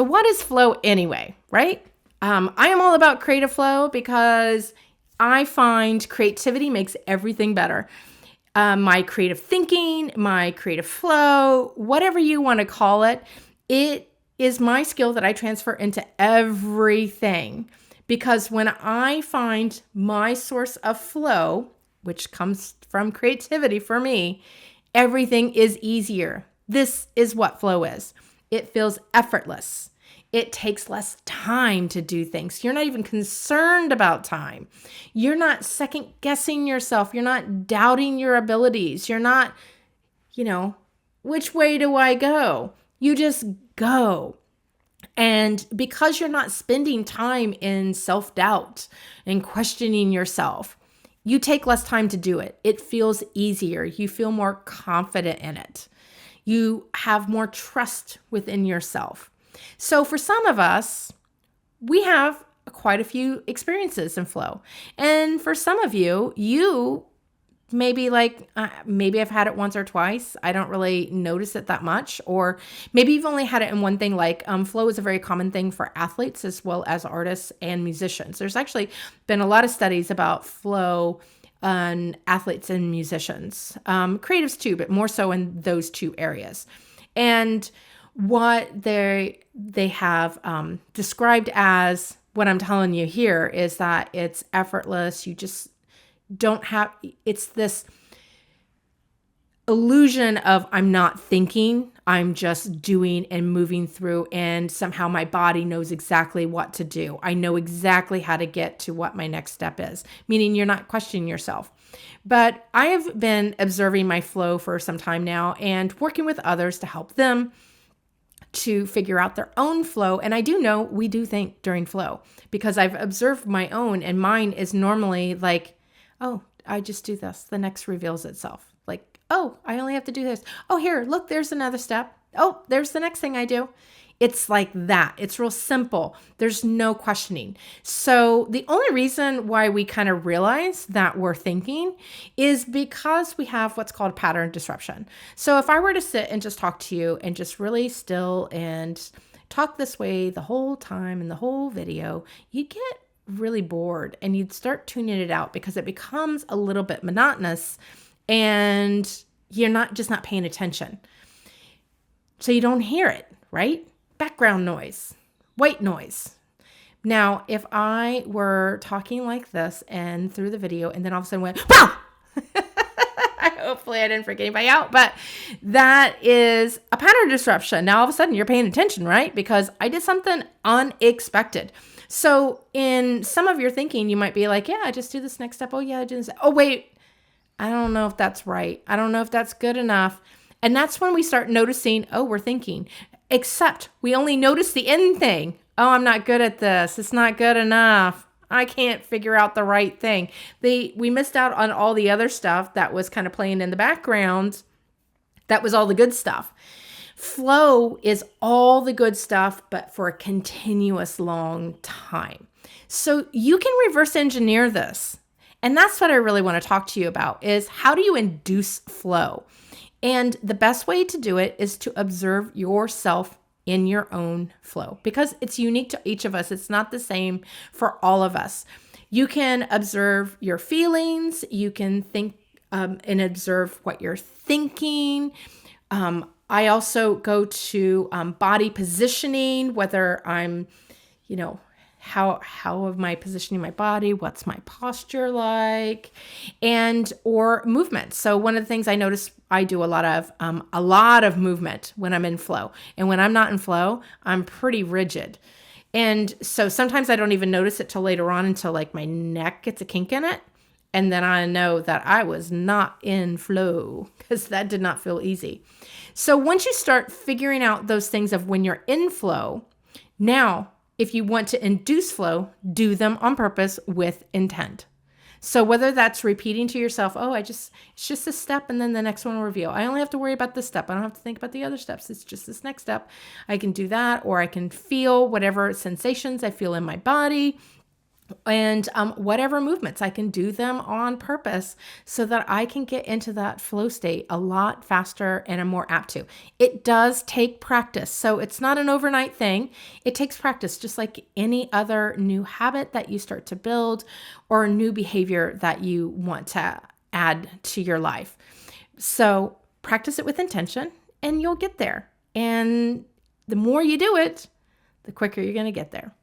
what is flow anyway, right? I am all about creative flow because I find creativity makes everything better. My creative thinking, my creative flow, whatever you want to call it, it is my skill that I transfer into everything. Because when I find my source of flow, which comes from creativity for me, everything is easier. This is what flow is. It feels effortless. It takes less time to do things. You're not even concerned about time. You're not second guessing yourself. You're not doubting your abilities. You're not, which way do I go? You just go. And because you're not spending time in self-doubt and questioning yourself, you take less time to do it. It feels easier. You feel more confident in it. You have more trust within yourself. So for some of us, we have quite a few experiences in flow. And for some of you, maybe maybe I've had it once or twice. I don't really notice it that much. Or maybe you've only had it in one thing. Flow is a very common thing for athletes as well as artists and musicians. There's actually been a lot of studies about flow on athletes and musicians, creatives too, but more so in those two areas. And what they have described as, what I'm telling you here, is that it's effortless. You just don't have, it's this illusion of I'm not thinking, I'm just doing and moving through, and somehow my body knows exactly what to do. I know exactly how to get to what my next step is, meaning you're not questioning yourself. But I have been observing my flow for some time now and working with others to help them to figure out their own flow. And I do know we do think during flow because I've observed my own, and mine is normally like, oh, I just do this. The next reveals itself. Like, oh, I only have to do this. Oh, here, look, there's another step. Oh, there's the next thing I do. It's like that. It's real simple. There's no questioning. So the only reason why we kind of realize that we're thinking is because we have what's called pattern disruption. So if I were to sit and just talk to you and just really still and talk this way the whole time in the whole video, you'd get really bored and you'd start tuning it out because it becomes a little bit monotonous and you're not paying attention. So you don't hear it, right? Background noise, white noise. Now, if I were talking like this and through the video and then all of a sudden went, wow! Hopefully I didn't freak anybody out, but that is a pattern disruption. Now all of a sudden you're paying attention, right? Because I did something unexpected. So in some of your thinking, you might be like, yeah, I just do this next step. Oh yeah, I do this. Oh wait, I don't know if that's right. I don't know if that's good enough. And that's when we start noticing, oh, we're thinking. Except we only notice the end thing. Oh, I'm not good at this. It's not good enough. I can't figure out the right thing. We missed out on all the other stuff that was kind of playing in the background. That was all the good stuff. Flow is all the good stuff, but for a continuous long time. So you can reverse engineer this. And that's what I really want to talk to you about is how do you induce flow? And the best way to do it is to observe yourself in your own flow because it's unique to each of us. It's not the same for all of us. You can observe your feelings. You can think and observe what you're thinking. I also go to body positioning, whether I'm, how am I positioning my body? What's my posture like? Or movement. So one of the things I notice, I do a lot of movement when I'm in flow. And when I'm not in flow, I'm pretty rigid. And so sometimes I don't even notice it till later on until like my neck gets a kink in it. And then I know that I was not in flow because that did not feel easy. So once you start figuring out those things of when you're in flow, now, if you want to induce flow, do them on purpose with intent. So whether that's repeating to yourself, oh, it's just a step and then the next one will reveal. I only have to worry about this step. I don't have to think about the other steps. It's just this next step. I can do that, or I can feel whatever sensations I feel in my body. And whatever movements, I can do them on purpose so that I can get into that flow state a lot faster and I'm more apt to. It does take practice. So it's not an overnight thing. It takes practice, just like any other new habit that you start to build or a new behavior that you want to add to your life. So practice it with intention and you'll get there. And the more you do it, the quicker you're going to get there.